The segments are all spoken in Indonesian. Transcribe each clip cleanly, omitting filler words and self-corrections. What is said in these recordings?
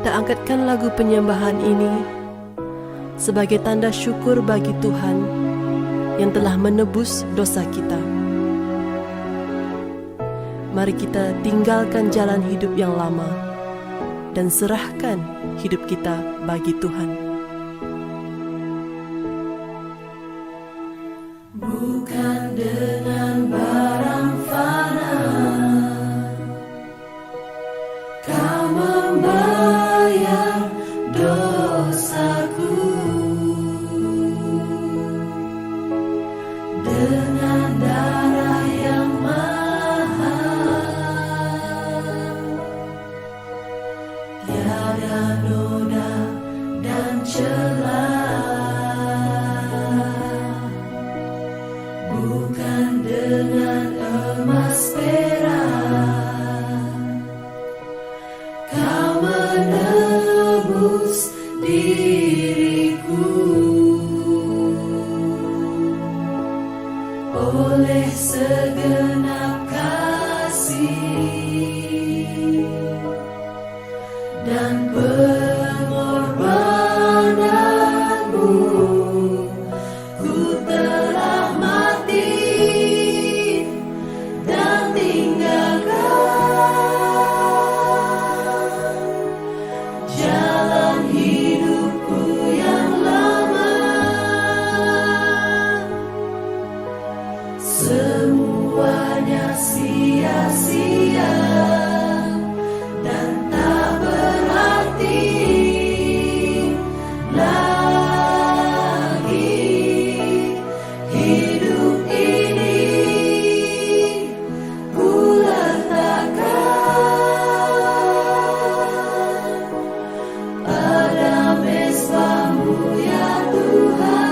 kita angkatkan lagu penyembahan ini sebagai tanda syukur bagi Tuhan yang telah menebus dosa kita. Mari kita tinggalkan jalan hidup yang lama dan serahkan hidup kita bagi Tuhan. Bukan dengan barang fana Kau membayar dosaku, dengan darah yang mahal, tiada noda dan celah. Bukan dengan emas perak Kau menebus diriku, oleh segenap kasih dan pengorbananmu. Ku telah mati dan tinggalkan jalan hidupku yang lama. Semuanya sia-sia dan tak berarti lagi. Hidup ini ku letakkan pada mezbah-Mu ya Tuhan.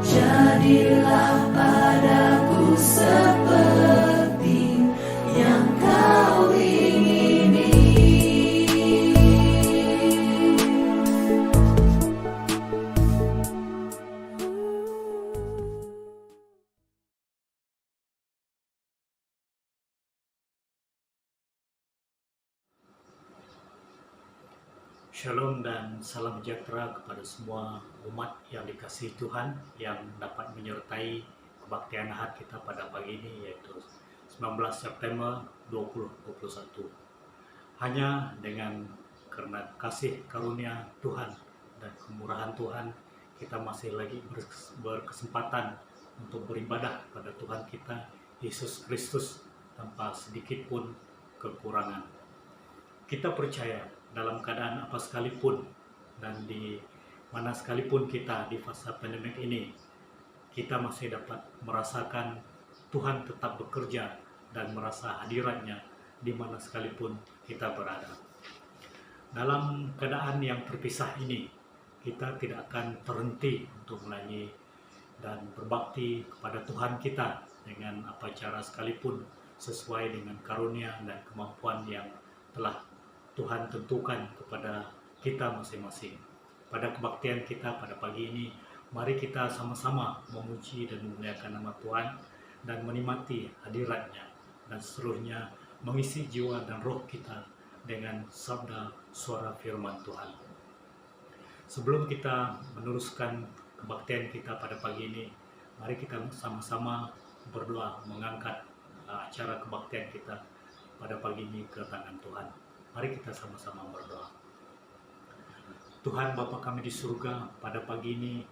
Jadilah padaku seperti yang Kau ingini. Shalom dan salam sejahtera kepada semua umat yang dikasihi Tuhan yang dapat menyertai kebaktian Ahad kita pada pagi ini, yaitu 19 September 2021. Hanya karena kasih karunia Tuhan dan kemurahan Tuhan, kita masih lagi berkesempatan untuk beribadah pada Tuhan kita Yesus Kristus tanpa sedikit pun kekurangan. Kita percaya dalam keadaan apa sekalipun dan di mana sekalipun kita di fase pandemik ini, kita masih dapat merasakan Tuhan tetap bekerja dan merasa hadiratnya di mana sekalipun kita berada. Dalam keadaan yang terpisah ini, kita tidak akan terhenti untuk menyanyi dan berbakti kepada Tuhan kita dengan apa cara sekalipun sesuai dengan karunia dan kemampuan yang telah Tuhan tentukan kepada kita masing-masing. Pada kebaktian kita pada pagi ini, mari kita sama-sama memuji dan memuliakan nama Tuhan dan menikmati hadiratnya, dan seluruhnya mengisi jiwa dan roh kita dengan sabda suara firman Tuhan. Sebelum kita meneruskan kebaktian kita pada pagi ini, mari kita sama-sama berdoa mengangkat acara kebaktian kita pada pagi ini ke tangan Tuhan. Mari kita sama-sama berdoa. Tuhan Bapa kami di surga, pada pagi ini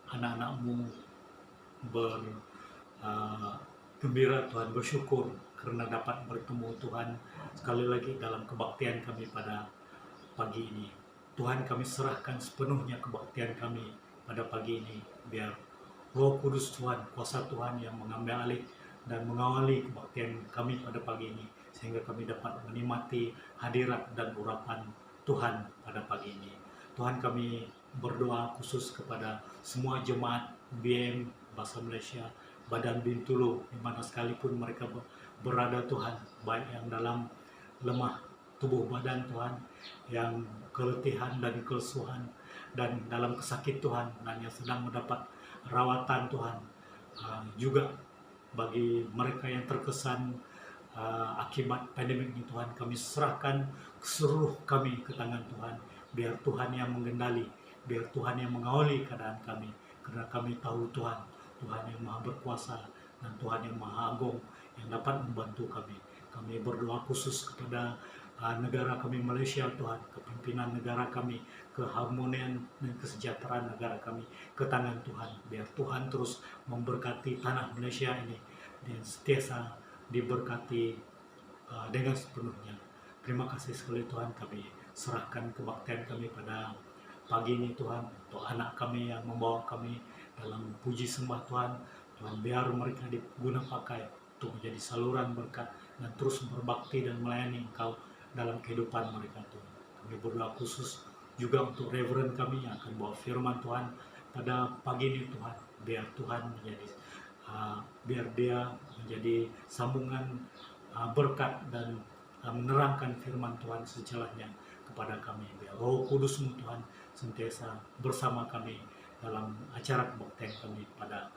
anak-anak-Mu bergembira Tuhan, bersyukur karena dapat bertemu Tuhan sekali lagi dalam kebaktian kami pada pagi ini. Tuhan, kami serahkan sepenuhnya kebaktian kami pada pagi ini, biar Roh Kudus Tuhan, kuasa Tuhan yang mengambil alih dan mengawali kebaktian kami pada pagi ini, sehingga kami dapat menikmati hadirat dan urapan Tuhan pada pagi ini. Tuhan, kami berdoa khusus kepada semua jemaat BM Bahasa Malaysia, Badan Bintulu, di mana sekalipun mereka berada Tuhan, baik yang dalam lemah tubuh badan Tuhan, yang keletihan dan kelesuhan, dan dalam kesakit Tuhan, dan yang sedang mendapat rawatan Tuhan. Juga bagi mereka yang terkesan akibat pandemik ini Tuhan, kami serahkan seluruh kami ke tangan Tuhan. Biar Tuhan yang mengendali, biar Tuhan yang mengawali keadaan kami. Karena kami tahu Tuhan, Tuhan yang maha berkuasa dan Tuhan yang maha agung yang dapat membantu kami. Kami berdoa khusus kepada negara kami Malaysia Tuhan, kepimpinan negara kami, keharmonian dan kesejahteraan negara kami ke tangan Tuhan. Biar Tuhan terus memberkati tanah Malaysia ini dan setiasa diberkati dengan sepenuhnya. Terima kasih sekali Tuhan, kami serahkan kebaktian kami pada pagi ini Tuhan, untuk anak kami yang membawa kami dalam puji sembah Tuhan. Tuhan, biar mereka diguna pakai untuk menjadi saluran berkat dan terus berbakti dan melayani Engkau dalam kehidupan mereka Tuhan. Kami berdoa khusus juga untuk Reverend kami yang akan bawa firman Tuhan pada pagi ini Tuhan. Biar Tuhan menjadi biar dia menjadi sambungan berkat dan menerangkan firman Tuhan sejalannya kepada kami. Biar Roh Kudus-Mu Tuhan senantiasa bersama kami dalam acara kebaktian kami pada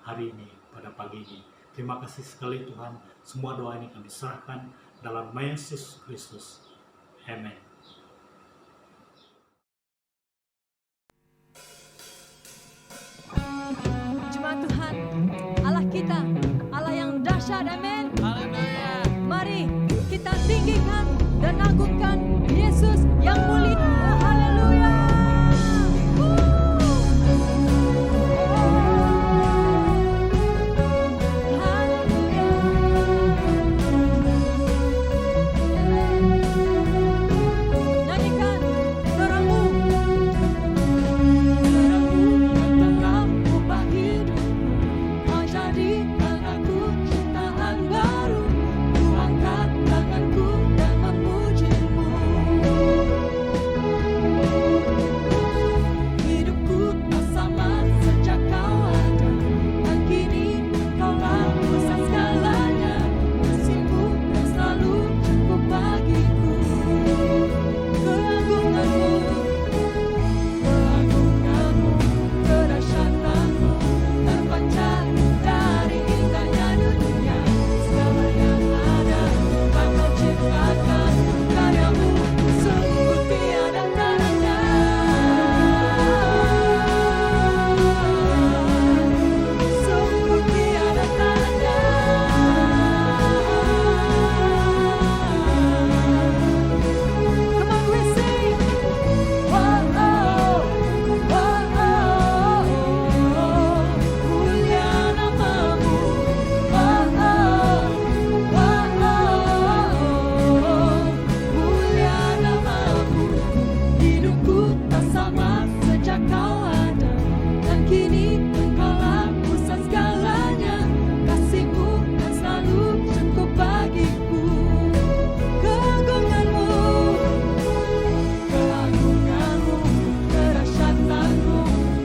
hari ini, pada pagi ini. Terima kasih sekali Tuhan. Semua doa ini kami serahkan dalam nama Yesus Kristus. Amen. Jemaat Tuhan, Allah kita, Allah yang dahsyat, amin. Mari kita tinggikan dan agungkan Yesus yang mulia. Haleluya. Nyanyikan terangmu, telah ubah hidupku, kau jadikan aku ciptaan baru. Ku angkat tanganku dan memuji-Mu. Hidupku tak sama sejak Kau ada, dan kini Kaulah pusat segalanya. Kasih-Mu yang selalu cukup bagiku. Keagungan-Mu, kedahsyatan-Mu terpancar dari indahnya dunia. Segala yang ada Kau ciptakan, karya-Mu sungguh tiada tandanya. Sungguh tiada tandanya. Come on, we sing. Oh, oh, oh, oh, mulia nama-Mu. Oh, oh, mulia nama-Mu. Hidupku tak sama sejak Kau ada, dan kini Engkaulah pusat segalanya. Kasih-Mu yang selalu cukup bagiku. Keagungan-Mu, kedahsyatan-Mu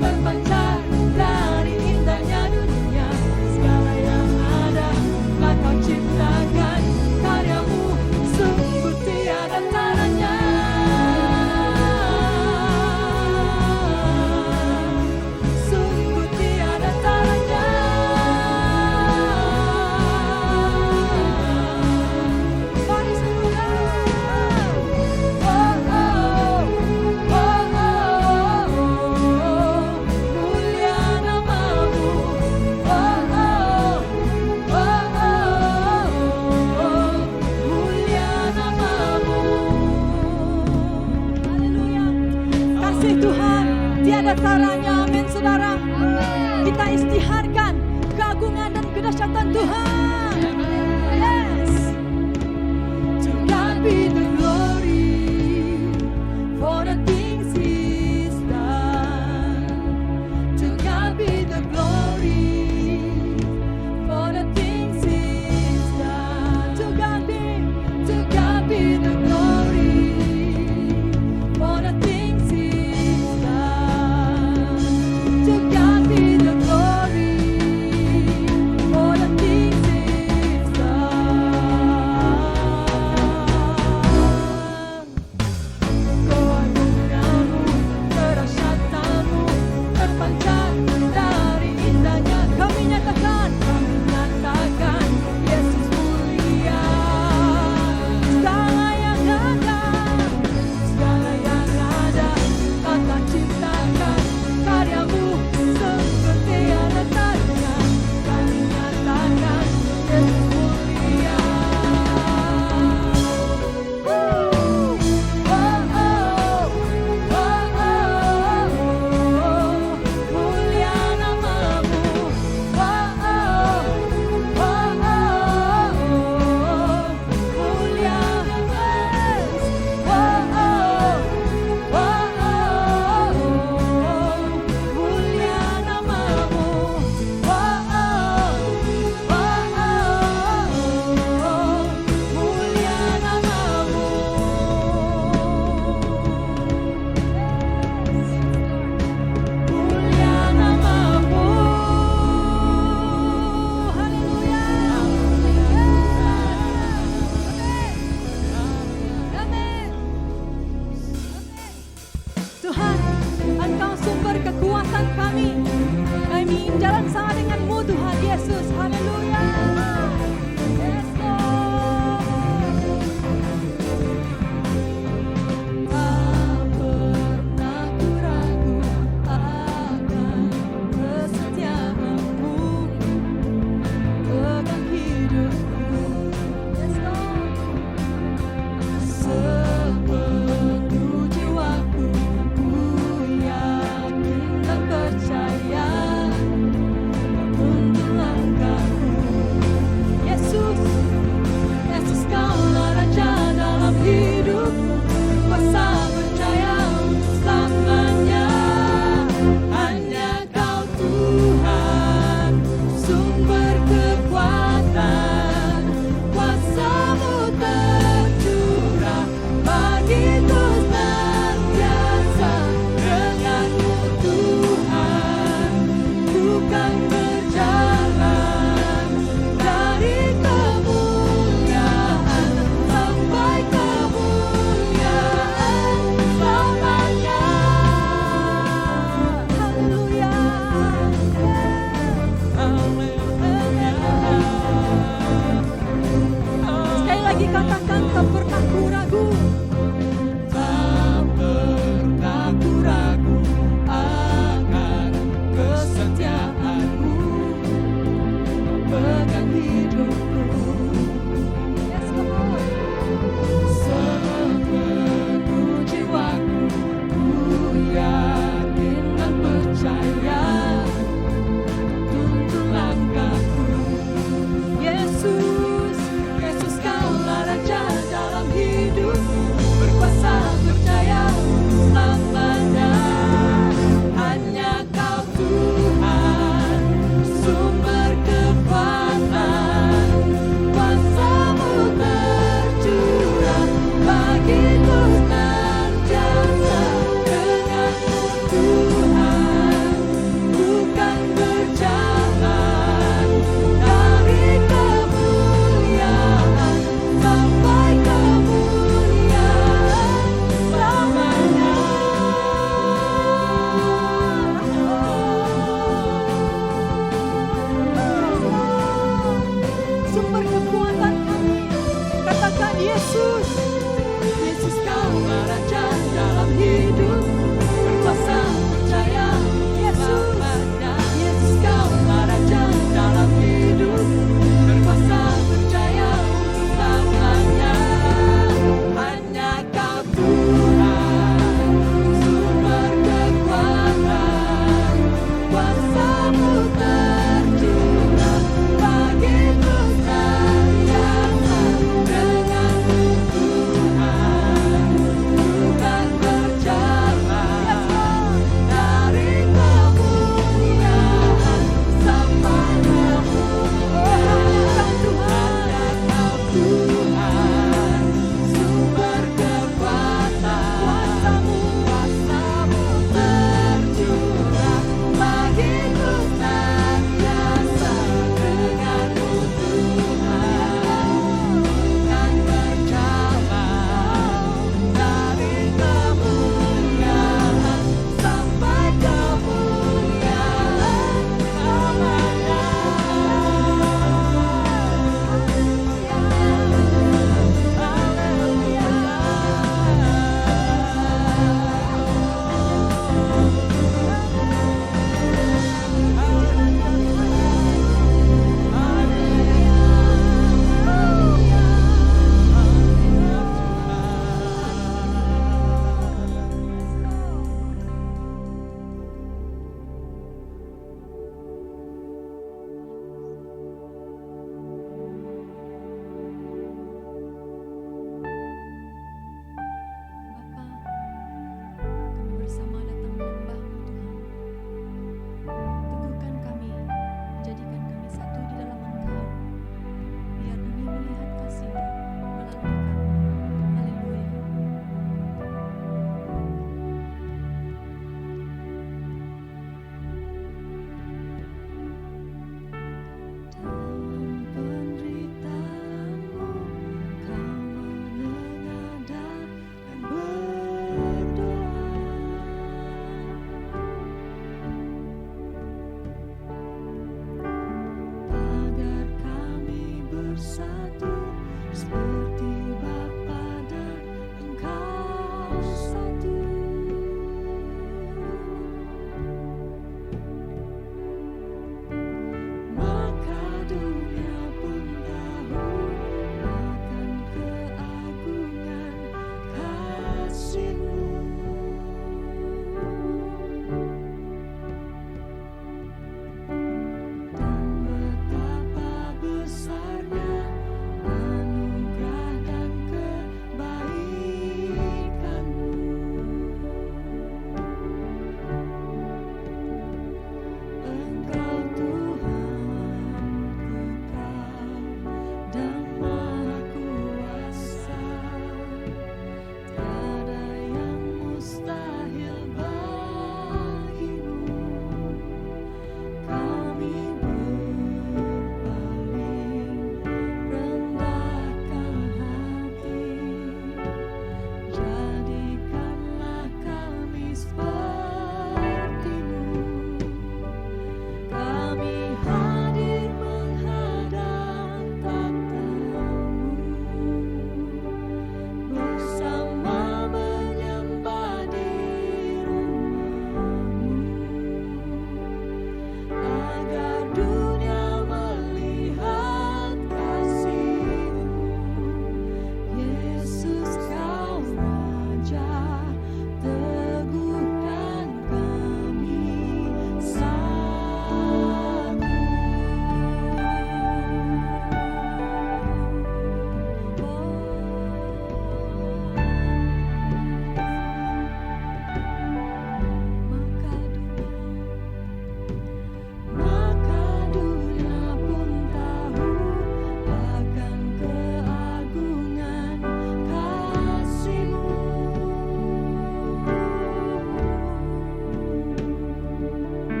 terpancar dari indahnya dunia. Segala yang ada telah Kau ciptakan, karya-Mu sungguh tiada tandanya. Sungguh tiada tandanya. Mari semua. Oh, oh, oh, mulia nama-Mu. Oh, mulia nama-Mu. Haleluya. Kasih Tuhan tiada taranya, amin saudara. Kita istiharkan keagungan dan kedahsyatan Tuhan. Yes. To God be the glory for the things He's done. To God be the glory for the things He's done. To God be the glory for the things He's done. To God be the glory for the things He's done.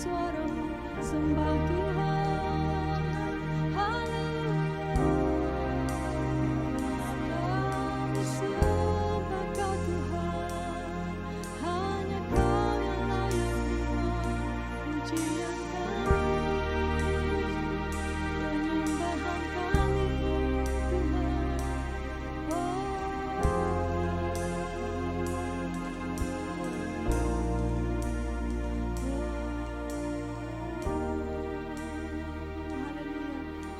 suaramu, sembah Tuhan. Haleluya. Kami sembah Kau Tuhan, hanya Kau yang layak terima pujian kami, penyembahan kami Tuhan.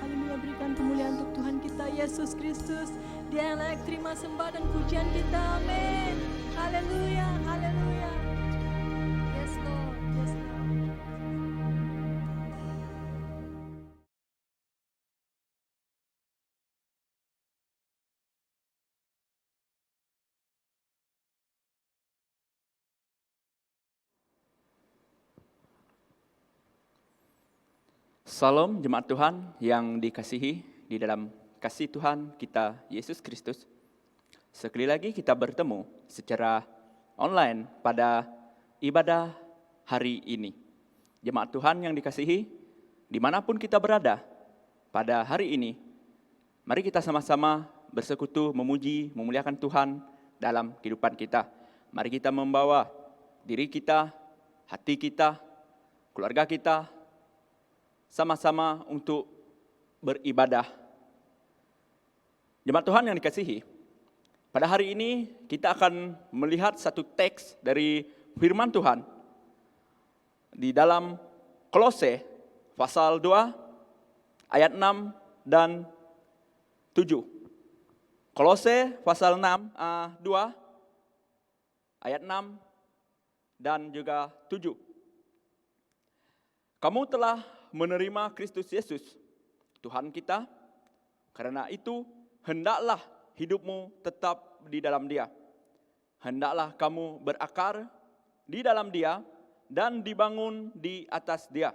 Haleluya, berikan kemuliaan untuk Tuhan kita Yesus Kristus. Dia yang layak terima sembah dan pujian kita. Amin. Haleluya, haleluya. Yes Lord, yes Lord. Salam jemaat Tuhan yang dikasihi di dalam kasih Tuhan kita Yesus Kristus. Sekali lagi kita bertemu secara online pada ibadah hari ini. Jemaat Tuhan yang dikasihi, dimanapun kita berada pada hari ini, mari kita sama-sama bersekutu, memuji, memuliakan Tuhan dalam kehidupan kita. Mari kita membawa diri kita, hati kita, keluarga kita, sama-sama untuk beribadah. Jemaat Tuhan yang dikasihi, pada hari ini kita akan melihat satu teks dari firman Tuhan di dalam Kolose pasal 2 ayat 6 dan 7. Kolose pasal 2 ayat 6 dan juga 7. Kamu telah menerima Kristus Yesus, Tuhan kita, karena itu hendaklah hidupmu tetap di dalam Dia. Hendaklah kamu berakar di dalam Dia dan dibangun di atas Dia.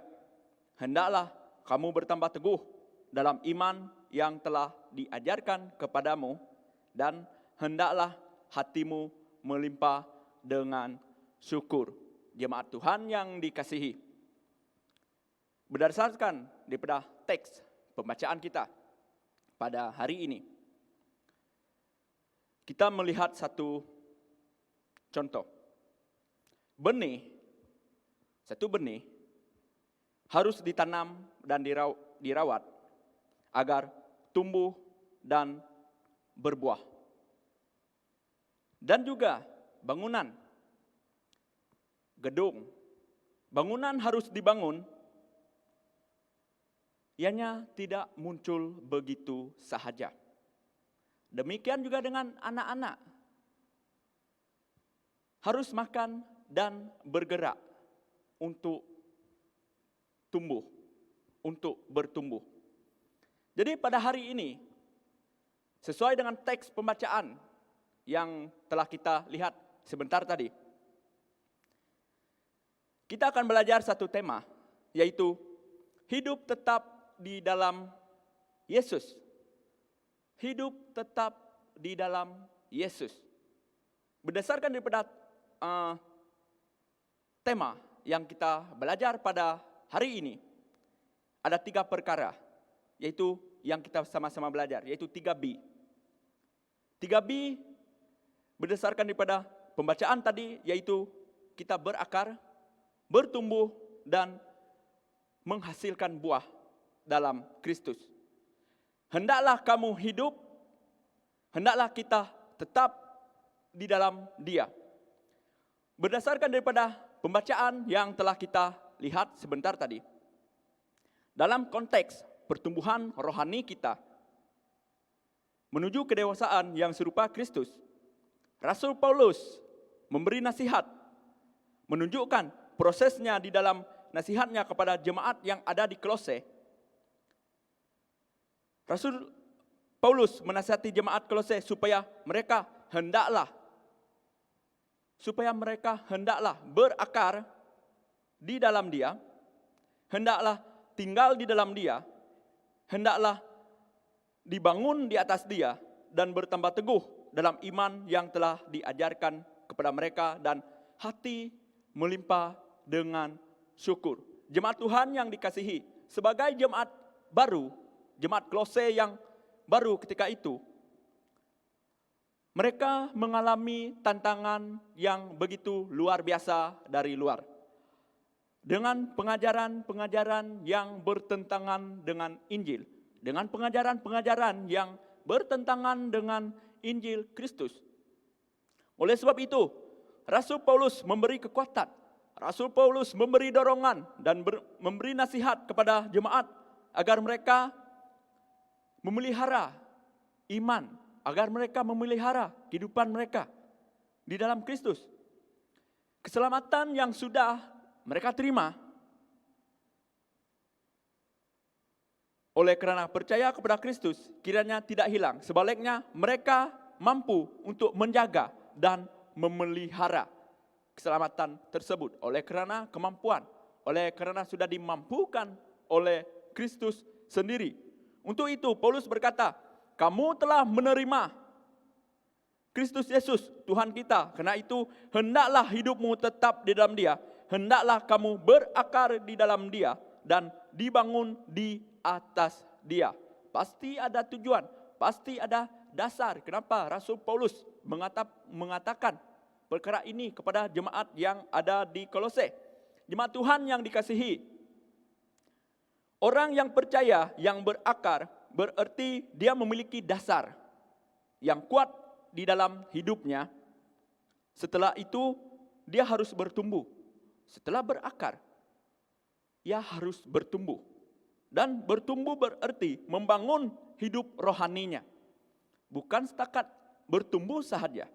Hendaklah kamu bertambah teguh dalam iman yang telah diajarkan kepadamu, dan hendaklah hatimu melimpah dengan syukur. Jemaat Tuhan yang dikasihi, berdasarkan daripada teks pembacaan kita pada hari ini, kita melihat satu contoh. Satu benih harus ditanam dan dirawat agar tumbuh dan berbuah. Dan juga bangunan, gedung, bangunan harus dibangun. Ianya tidak muncul begitu sahaja. Demikian juga dengan anak-anak. Harus makan dan bergerak untuk tumbuh, untuk bertumbuh. Jadi pada hari ini, sesuai dengan teks pembacaan yang telah kita lihat sebentar tadi, kita akan belajar satu tema, yaitu hidup tetap di dalam Yesus. Hidup tetap di dalam Yesus. Berdasarkan daripada tema yang kita belajar pada hari ini, ada 3 perkara, yaitu yang kita sama-sama belajar, yaitu 3B. 3B berdasarkan daripada pembacaan tadi, yaitu kita berakar, bertumbuh, dan menghasilkan buah dalam Kristus. Hendaklah kamu hidup, hendaklah kita tetap di dalam Dia. Berdasarkan daripada pembacaan yang telah kita lihat sebentar tadi, dalam konteks pertumbuhan rohani kita menuju kedewasaan yang serupa Kristus, Rasul Paulus memberi nasihat, menunjukkan prosesnya di dalam nasihatnya kepada jemaat yang ada di Kolose. Rasul Paulus menasihati jemaat Kolose supaya mereka hendaklah berakar di dalam Dia, hendaklah tinggal di dalam Dia, hendaklah dibangun di atas Dia, dan bertambah teguh dalam iman yang telah diajarkan kepada mereka, dan hati melimpah dengan syukur. jemaat Tuhan yang dikasihi, sebagai jemaat baru, jemaat Kolose yang baru ketika itu, mereka mengalami tantangan yang begitu luar biasa dari luar. Dengan pengajaran-pengajaran yang bertentangan dengan Injil, dengan pengajaran-pengajaran yang bertentangan dengan Injil Kristus. Oleh sebab itu, Rasul Paulus memberi kekuatan, Rasul Paulus memberi dorongan dan memberi nasihat kepada jemaat agar mereka memelihara iman, agar mereka memelihara kehidupan mereka di dalam Kristus. Keselamatan yang sudah mereka terima oleh kerana percaya kepada Kristus kiranya tidak hilang. Sebaliknya mereka mampu untuk menjaga dan memelihara keselamatan tersebut oleh kerana kemampuan, oleh kerana sudah dimampukan oleh Kristus sendiri. Untuk itu Paulus berkata, kamu telah menerima Kristus Yesus Tuhan kita. Karena itu hendaklah hidupmu tetap di dalam Dia. Hendaklah kamu berakar di dalam Dia dan dibangun di atas Dia. Pasti ada tujuan, pasti ada dasar. Kenapa Rasul Paulus mengatakan perkara ini kepada jemaat yang ada di Kolose. Jemaat Tuhan yang dikasihi. Orang yang percaya, yang berakar, berarti dia memiliki dasar yang kuat di dalam hidupnya. Setelah itu dia harus bertumbuh. Setelah berakar, ia harus bertumbuh. Dan bertumbuh berarti membangun hidup rohaninya. Bukan setakat bertumbuh sahaja.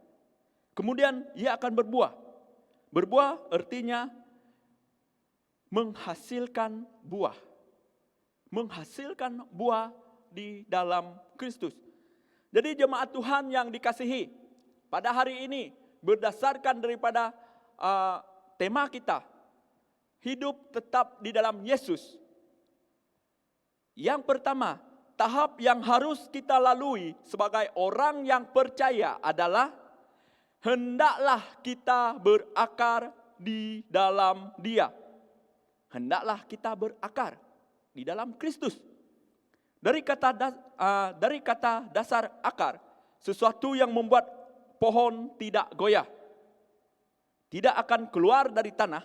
Kemudian ia akan berbuah. Berbuah artinya menghasilkan buah. Menghasilkan buah di dalam Kristus. Jadi jemaat Tuhan yang dikasihi, pada hari ini berdasarkan daripada tema kita, hidup tetap di dalam Yesus. Yang pertama, tahap yang harus kita lalui sebagai orang yang percaya adalah hendaklah kita berakar di dalam Dia. Hendaklah kita berakar di dalam Kristus. Dari kata dasar akar, sesuatu yang membuat pohon tidak goyah, tidak akan keluar dari tanah,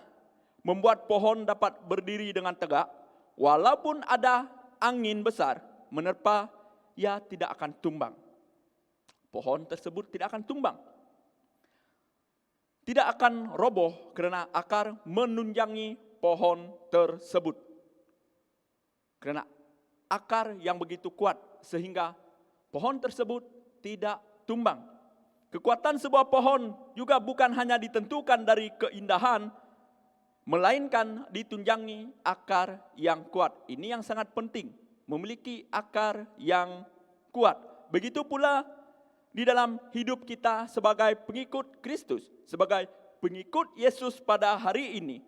membuat pohon dapat berdiri dengan tegak, walaupun ada angin besar menerpa, ia tidak akan tumbang. Pohon tersebut tidak akan tumbang. Tidak akan roboh kerana akar menunjangi pohon tersebut. Kerana akar yang begitu kuat sehingga pohon tersebut tidak tumbang. Kekuatan sebuah pohon juga bukan hanya ditentukan dari keindahan, melainkan ditunjangi akar yang kuat. Ini yang sangat penting, memiliki akar yang kuat. Begitu pula di dalam hidup kita sebagai pengikut Kristus, sebagai pengikut Yesus pada hari ini.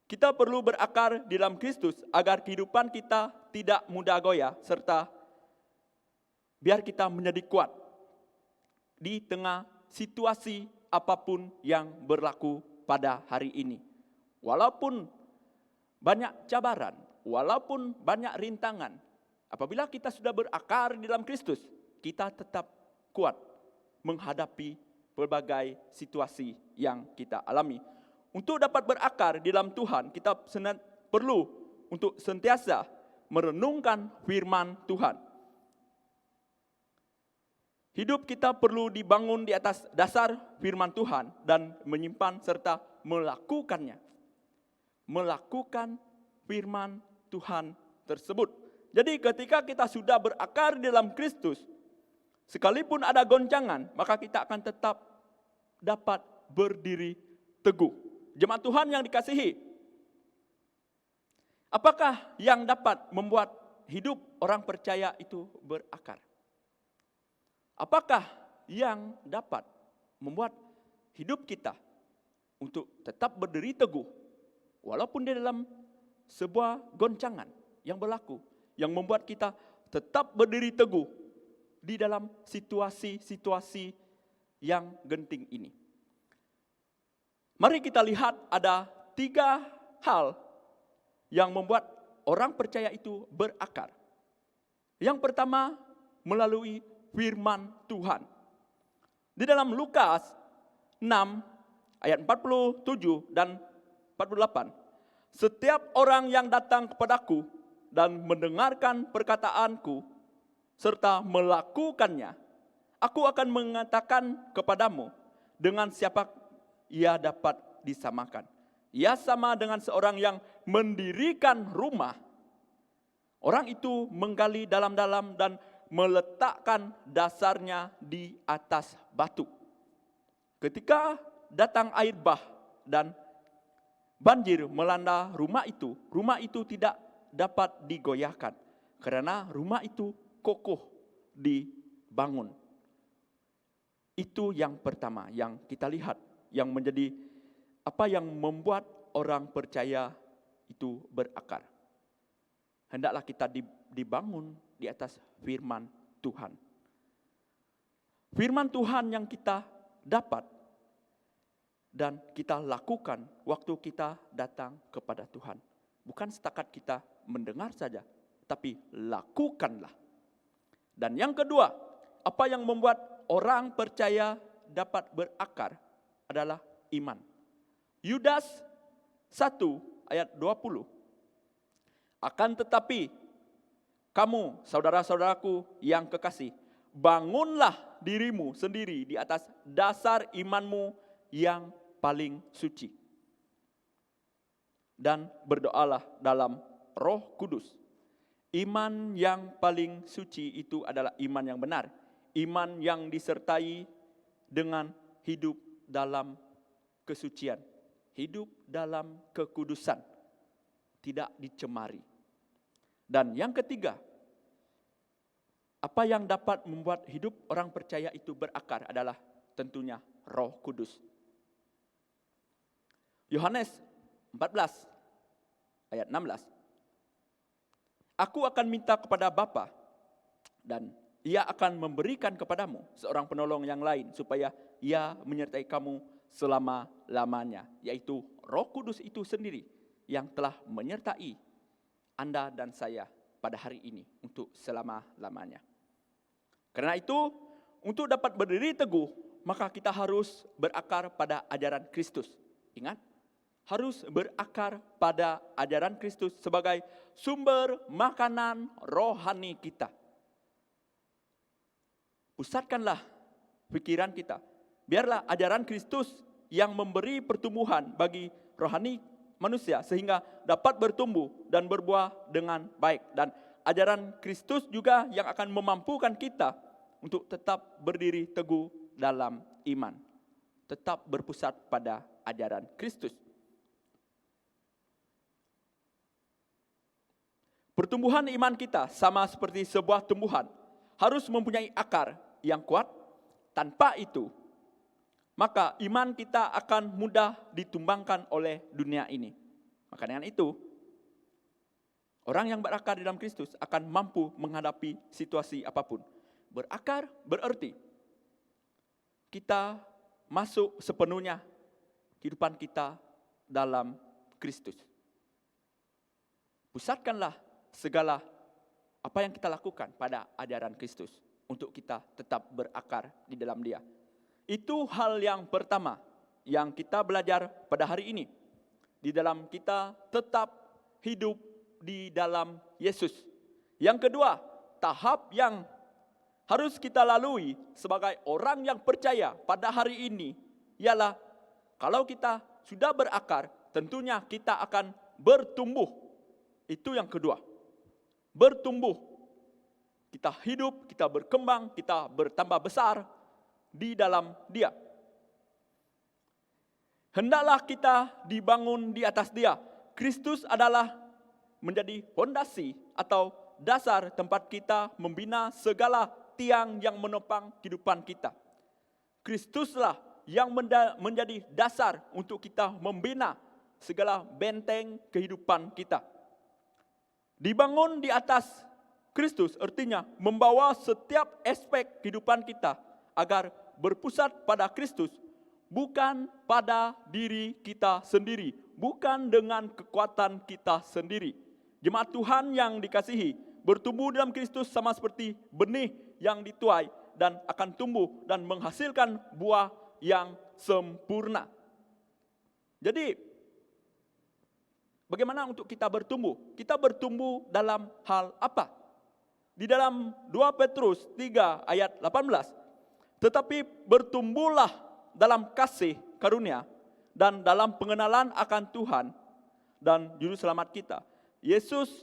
Kita perlu berakar di dalam Kristus agar kehidupan kita tidak mudah goyah serta biar kita menjadi kuat di tengah situasi apapun yang berlaku pada hari ini. Walaupun banyak cabaran, walaupun banyak rintangan, apabila kita sudah berakar di dalam Kristus, kita tetap kuat menghadapi berbagai situasi yang kita alami. Untuk dapat berakar di dalam Tuhan, kita perlu untuk sentiasa merenungkan firman Tuhan. Hidup kita perlu dibangun di atas dasar firman Tuhan dan menyimpan serta melakukannya. Melakukan firman Tuhan tersebut. Jadi ketika kita sudah berakar di dalam Kristus, sekalipun ada goncangan, maka kita akan tetap dapat berdiri teguh. Jemaat Tuhan yang dikasihi, apakah yang dapat membuat hidup orang percaya itu berakar? Apakah yang dapat membuat hidup kita untuk tetap berdiri teguh walaupun di dalam sebuah goncangan yang berlaku, yang membuat kita tetap berdiri teguh di dalam situasi-situasi yang genting ini? Mari kita lihat ada 3 hal yang membuat orang percaya itu berakar. Yang pertama, melalui firman Tuhan. Di dalam Lukas 6 ayat 47 dan 48. Setiap orang yang datang kepadaku dan mendengarkan perkataanku serta melakukannya, aku akan mengatakan kepadamu dengan siapa ia dapat disamakan. Ia sama dengan seorang yang mendirikan rumah. Orang itu menggali dalam-dalam dan meletakkan dasarnya di atas batu. Ketika datang air bah dan banjir melanda rumah itu tidak dapat digoyahkan karena rumah itu kokoh dibangun. Itu yang pertama yang kita lihat, yang menjadi apa yang membuat orang percaya itu berakar. Hendaklah kita dibangun di atas firman Tuhan. Firman Tuhan yang kita dapat dan kita lakukan waktu kita datang kepada Tuhan. Bukan setakat kita mendengar saja, tapi lakukanlah. Dan yang kedua, apa yang membuat orang percaya dapat berakar adalah iman. Yudas 1 ayat 20. Akan tetapi kamu, saudara-saudaraku yang kekasih, bangunlah dirimu sendiri di atas dasar imanmu yang paling suci. Dan berdoalah dalam Roh Kudus. Iman yang paling suci itu adalah iman yang benar. Iman yang disertai dengan hidup dalam kesucian. Hidup dalam kekudusan. Tidak dicemari. Dan yang ketiga, apa yang dapat membuat hidup orang percaya itu berakar adalah tentunya Roh Kudus. Yohanes 14 ayat 16. Aku akan minta kepada Bapa dan Ia akan memberikan kepadamu seorang penolong yang lain supaya Ia menyertai kamu selama-lamanya, yaitu Roh Kudus itu sendiri yang telah menyertai Anda dan saya pada hari ini untuk selama-lamanya. Karena itu, untuk dapat berdiri teguh, maka kita harus berakar pada ajaran Kristus. Ingat, harus berakar pada ajaran Kristus sebagai sumber makanan rohani kita. Pusatkanlah pikiran kita. Biarlah ajaran Kristus yang memberi pertumbuhan bagi rohani manusia sehingga dapat bertumbuh dan berbuah dengan baik. Dan ajaran Kristus juga yang akan memampukan kita untuk tetap berdiri teguh dalam iman. Tetap berpusat pada ajaran Kristus. Pertumbuhan iman kita sama seperti sebuah tumbuhan harus mempunyai akar yang kuat. Tanpa itu, maka iman kita akan mudah ditumbangkan oleh dunia ini. Maka dengan itu, orang yang berakar di dalam Kristus akan mampu menghadapi situasi apapun. Berakar berarti kita masuk sepenuhnya kehidupan kita dalam Kristus. Pusatkanlah segala apa yang kita lakukan pada ajaran Kristus untuk kita tetap berakar di dalam Dia. Itu hal yang pertama yang kita belajar pada hari ini. Di dalam kita tetap hidup di dalam Yesus. Yang kedua, tahap yang harus kita lalui sebagai orang yang percaya pada hari ini ialah kalau kita sudah berakar, tentunya kita akan bertumbuh. Itu yang kedua. Bertumbuh. Kita hidup, kita berkembang, kita bertambah besar di dalam Dia. Hendaklah kita dibangun di atas Dia. Kristus adalah menjadi fondasi atau dasar tempat kita membina segala tiang yang menopang kehidupan kita. Kristuslah yang menjadi dasar untuk kita membina segala benteng kehidupan kita. Dibangun di atas Kristus artinya membawa setiap aspek kehidupan kita agar berpusat pada Kristus, bukan pada diri kita sendiri, bukan dengan kekuatan kita sendiri. Jemaat Tuhan yang dikasihi, bertumbuh dalam Kristus sama seperti benih yang dituai dan akan tumbuh dan menghasilkan buah yang sempurna. Jadi, bagaimana untuk kita bertumbuh? Kita bertumbuh dalam hal apa? Di dalam 2 Petrus 3 ayat 18. Tetapi bertumbuhlah dalam kasih karunia dan dalam pengenalan akan Tuhan dan Juru Selamat kita, Yesus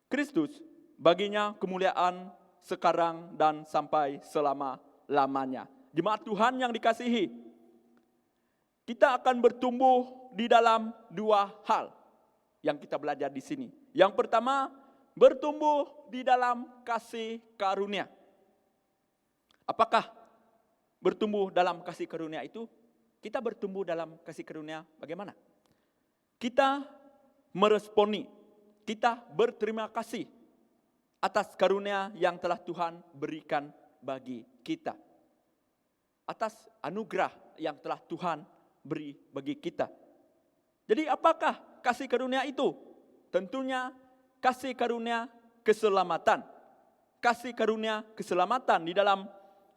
Kristus, baginya kemuliaan sekarang dan sampai selama-lamanya. Jemaat Tuhan yang dikasihi, kita akan bertumbuh di dalam 2 hal yang kita belajar di sini. Yang pertama, bertumbuh di dalam kasih karunia. Apakah bertumbuh dalam kasih karunia itu? Kita bertumbuh dalam kasih karunia bagaimana? Kita meresponi, kita berterima kasih atas karunia yang telah Tuhan berikan bagi kita. Atas anugerah yang telah Tuhan beri bagi kita. Jadi apakah kasih karunia itu? Tentunya kasih karunia keselamatan. Kasih karunia keselamatan di dalam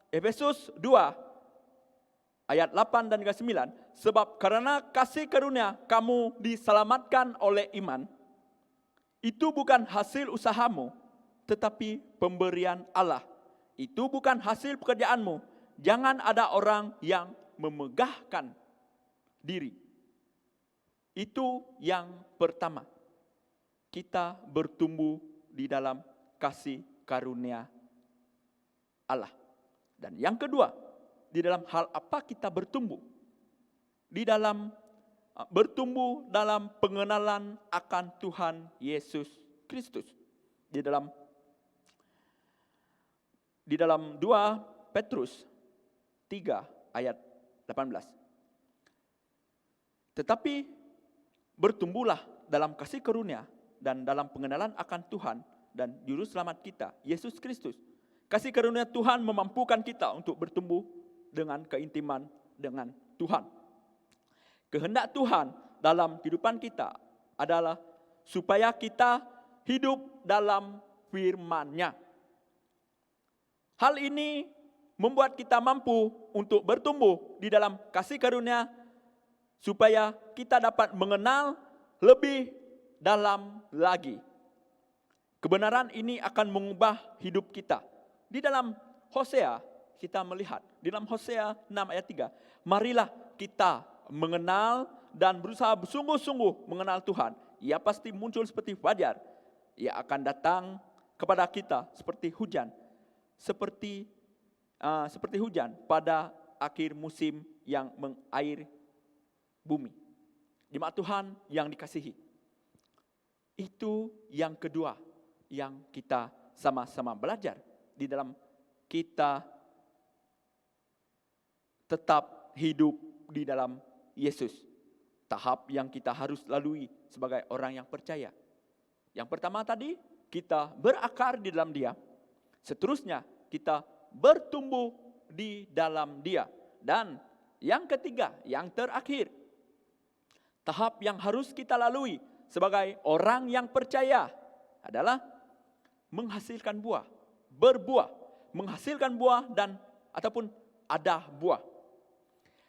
Efesus 2 ayat 8 dan 9. Sebab karena kasih karunia kamu diselamatkan oleh iman. Itu bukan hasil usahamu, tetapi pemberian Allah. Itu bukan hasil pekerjaanmu. Jangan ada orang yang memegahkan diri. Itu yang pertama. Kita bertumbuh di dalam kasih karunia Allah. Dan yang kedua, di dalam hal apa kita bertumbuh? Di dalam bertumbuh dalam pengenalan akan Tuhan Yesus Kristus. Di dalam 2 Petrus 3 ayat 18. Tetapi bertumbuhlah dalam kasih karunia dan dalam pengenalan akan Tuhan dan Juru Selamat kita, Yesus Kristus. Kasih karunia Tuhan memampukan kita untuk bertumbuh dengan keintiman dengan Tuhan. Kehendak Tuhan dalam kehidupan kita adalah supaya kita hidup dalam firman-Nya. Hal ini membuat kita mampu untuk bertumbuh di dalam kasih karunia supaya kita dapat mengenal lebih dalam lagi. Kebenaran ini akan mengubah hidup kita. Di dalam Hosea kita melihat, di dalam Hosea 6 ayat 3, marilah kita mengenal dan berusaha bersungguh-sungguh mengenal Tuhan. Ia pasti muncul seperti fajar. Ia akan datang kepada kita seperti hujan. Seperti hujan pada akhir musim yang mengairi bumi. Jemaat Tuhan yang dikasihi. Itu yang kedua yang kita sama-sama belajar di dalam kita tetap hidup di dalam Yesus. Tahap yang kita harus lalui sebagai orang yang percaya. Yang pertama tadi, kita berakar di dalam Dia. Seterusnya, kita bertumbuh di dalam Dia. Dan yang ketiga, yang terakhir, tahap yang harus kita lalui sebagai orang yang percaya adalah menghasilkan buah, berbuah, menghasilkan buah dan ataupun ada buah.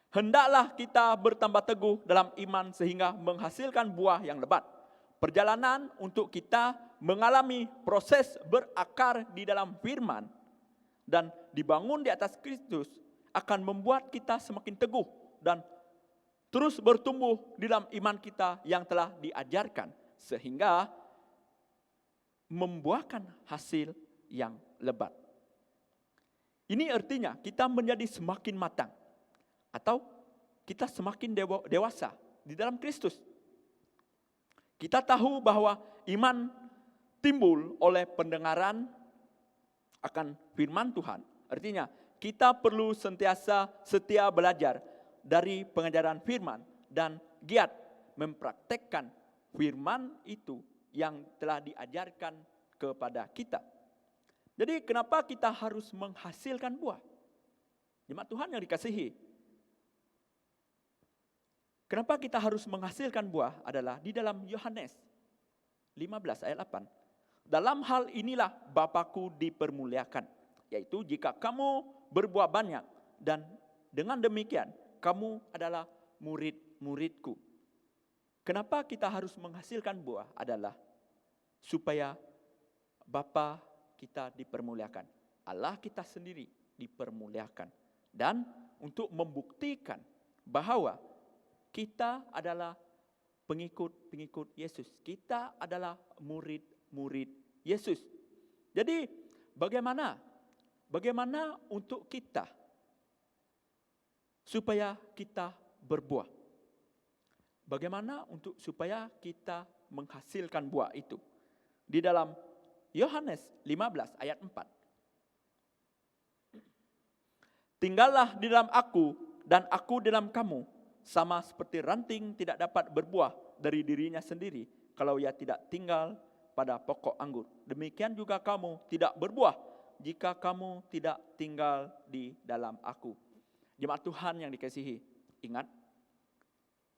Hendaklah kita bertambah teguh dalam iman sehingga menghasilkan buah yang lebat. Perjalanan untuk kita mengalami proses berakar di dalam firman dan dibangun di atas Kristus akan membuat kita semakin teguh dan terus bertumbuh di dalam iman kita yang telah diajarkan sehingga membuahkan hasil yang lebat. Ini artinya kita menjadi semakin matang atau kita semakin dewasa di dalam Kristus. Kita tahu bahwa iman timbul oleh pendengaran akan firman Tuhan. Artinya kita perlu sentiasa setia belajar dari pengajaran firman dan giat mempraktekkan firman itu yang telah diajarkan kepada kita. Jadi kenapa kita harus menghasilkan buah? Jemaat Tuhan yang dikasihi. Kenapa kita harus menghasilkan buah adalah di dalam Yohanes 15 ayat 8. Dalam hal inilah Bapa-Ku dipermuliakan, yaitu jika kamu berbuah banyak, dan dengan demikian kamu adalah murid-murid-Ku. Kenapa kita harus menghasilkan buah adalah supaya Bapa kita dipermuliakan, Allah kita sendiri dipermuliakan, dan untuk membuktikan bahwa kita adalah pengikut-pengikut Yesus. Kita adalah murid-murid Yesus. Jadi bagaimana untuk kita supaya kita berbuah? Bagaimana supaya kita menghasilkan buah itu? Di dalam Yohanes 15 ayat 4. Tinggallah di dalam aku dan aku di dalam kamu, sama seperti ranting tidak dapat berbuah dari dirinya sendiri kalau ia tidak tinggal pada pokok anggur. Demikian juga kamu tidak berbuah jika kamu tidak tinggal di dalam aku. Jemaat Tuhan yang dikasihi, ingat,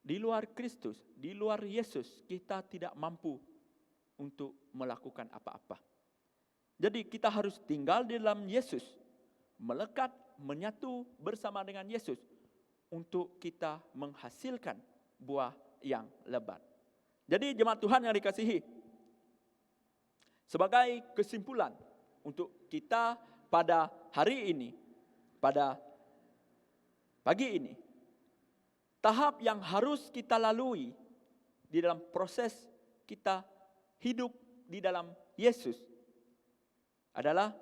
di luar Kristus, di luar Yesus, kita tidak mampu untuk melakukan apa-apa. Jadi kita harus tinggal di dalam Yesus, melekat, menyatu bersama dengan Yesus, untuk kita menghasilkan buah yang lebat. Jadi jemaat Tuhan yang dikasihi, sebagai kesimpulan untuk kita pada hari ini, pada pagi ini, tahap yang harus kita lalui di dalam proses kita hidup di dalam Yesus adalah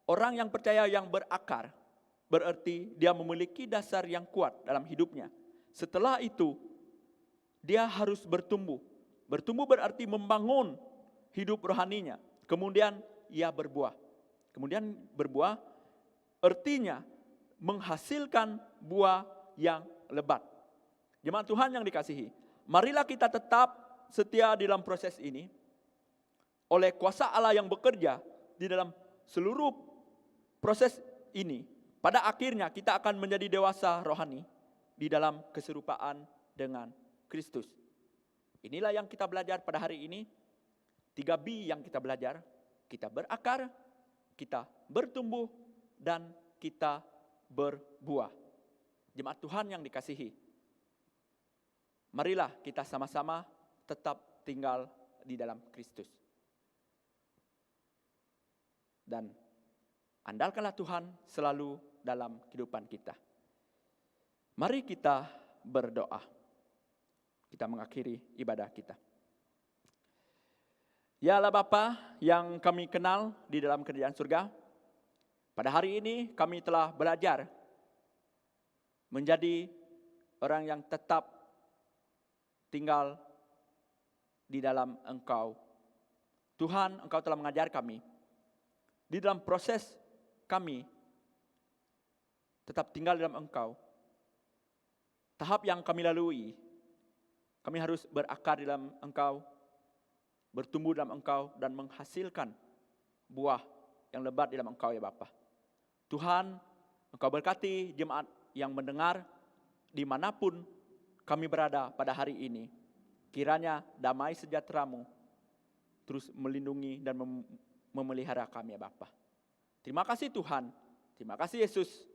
orang yang percaya yang berakar. Berarti dia memiliki dasar yang kuat dalam hidupnya. Setelah itu, dia harus bertumbuh. Bertumbuh berarti membangun hidup rohaninya. Kemudian ia berbuah. Kemudian berbuah artinya menghasilkan buah yang lebat. Jemaat Tuhan yang dikasihi, marilah kita tetap setia di dalam proses ini. Oleh kuasa Allah yang bekerja di dalam seluruh proses ini, pada akhirnya kita akan menjadi dewasa rohani di dalam keserupaan dengan Kristus. Inilah yang kita belajar pada hari ini. 3B yang kita belajar. Kita berakar, kita bertumbuh, dan kita berbuah. Jemaat Tuhan yang dikasihi, marilah kita sama-sama tetap tinggal di dalam Kristus. Dan andalkanlah Tuhan selalu dalam kehidupan kita. Mari kita berdoa. Kita mengakhiri ibadah kita. Ya Allah Bapa yang kami kenal di dalam kerajaan surga, pada hari ini kami telah belajar menjadi orang yang tetap tinggal di dalam Engkau. Tuhan, Engkau telah mengajar kami di dalam proses kami tetap tinggal dalam Engkau. Tahap yang kami lalui, kami harus berakar di dalam Engkau, bertumbuh dalam Engkau, dan menghasilkan buah yang lebat di dalam Engkau ya Bapa. Tuhan, Engkau berkati jemaat yang mendengar dimanapun kami berada pada hari ini. Kiranya damai sejahtera-Mu terus melindungi dan memelihara kami ya Bapa. Terima kasih Tuhan, terima kasih Yesus.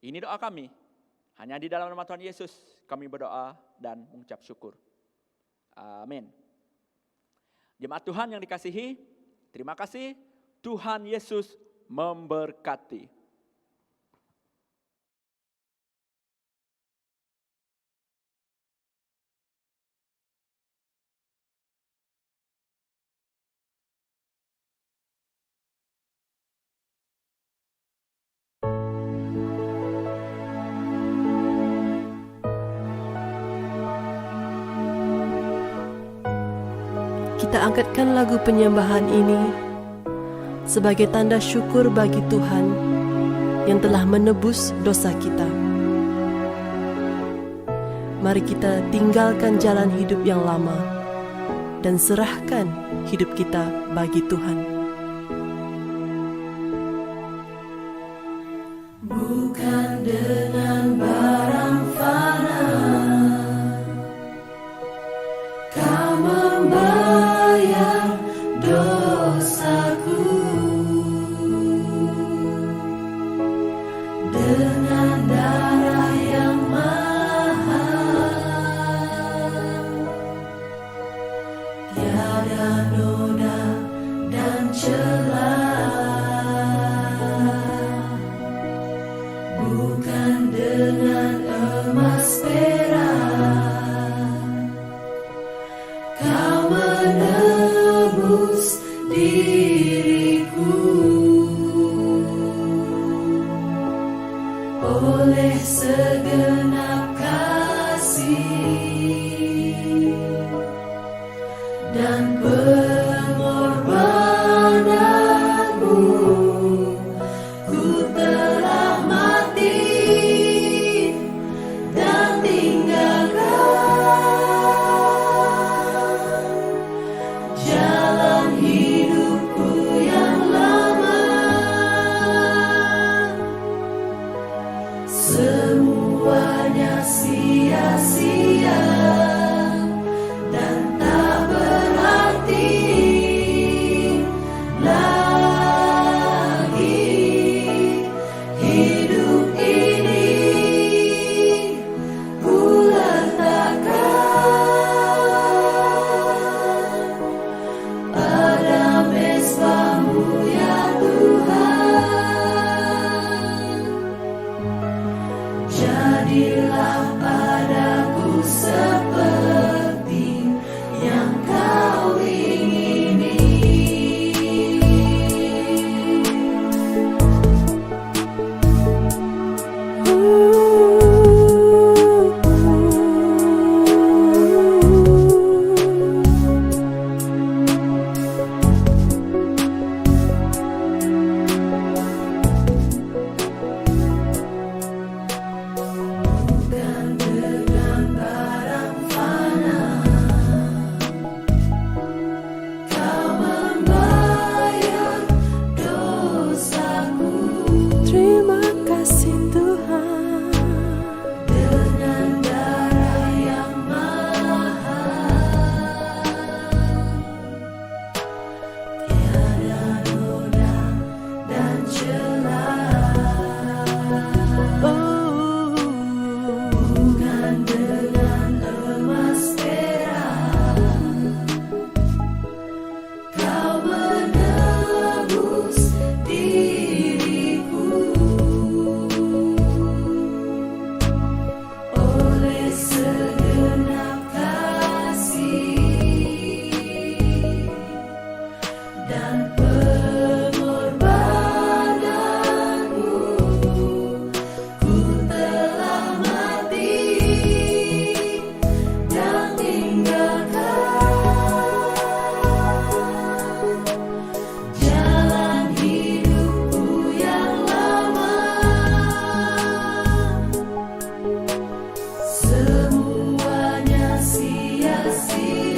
Ini doa kami. Hanya di dalam nama Tuhan Yesus kami berdoa dan mengucap syukur. Amin. Jemaat Tuhan yang dikasihi, terima kasih. Tuhan Yesus memberkati. Kita angkatkan lagu penyembahan ini sebagai tanda syukur bagi Tuhan yang telah menebus dosa kita. Mari kita tinggalkan jalan hidup yang lama dan serahkan hidup kita bagi Tuhan. Bukan dengan barang fana, Kau membayar dosaku dengan darah yang mahal. Tiada noda dan celah, bukan dengan emas perak. Kau menebus diriku oleh segenap kasih dan pengorbananmu. Ku telah mati dan tinggalkan jalan hidupku yang lama. Semuanya sia-sia dan tak berarti lagi. Hidup ini ku letakkan pada mezbah-Mu ya Tuhan. Jadilah padaku seperti yang Kau ingini. Bukan dengan barang fana Kau membayar dosaku. Terima kasih Tuhan. Dengan darah yang mahal. Tiada noda dan celah, Oh, bukan dengan emas perak. Kau menebus diriku oleh segenap kasih dan pengorbananmu. Ku telah mati dan tinggalkan jalan hidupku yang lama. Semuanya sia-sia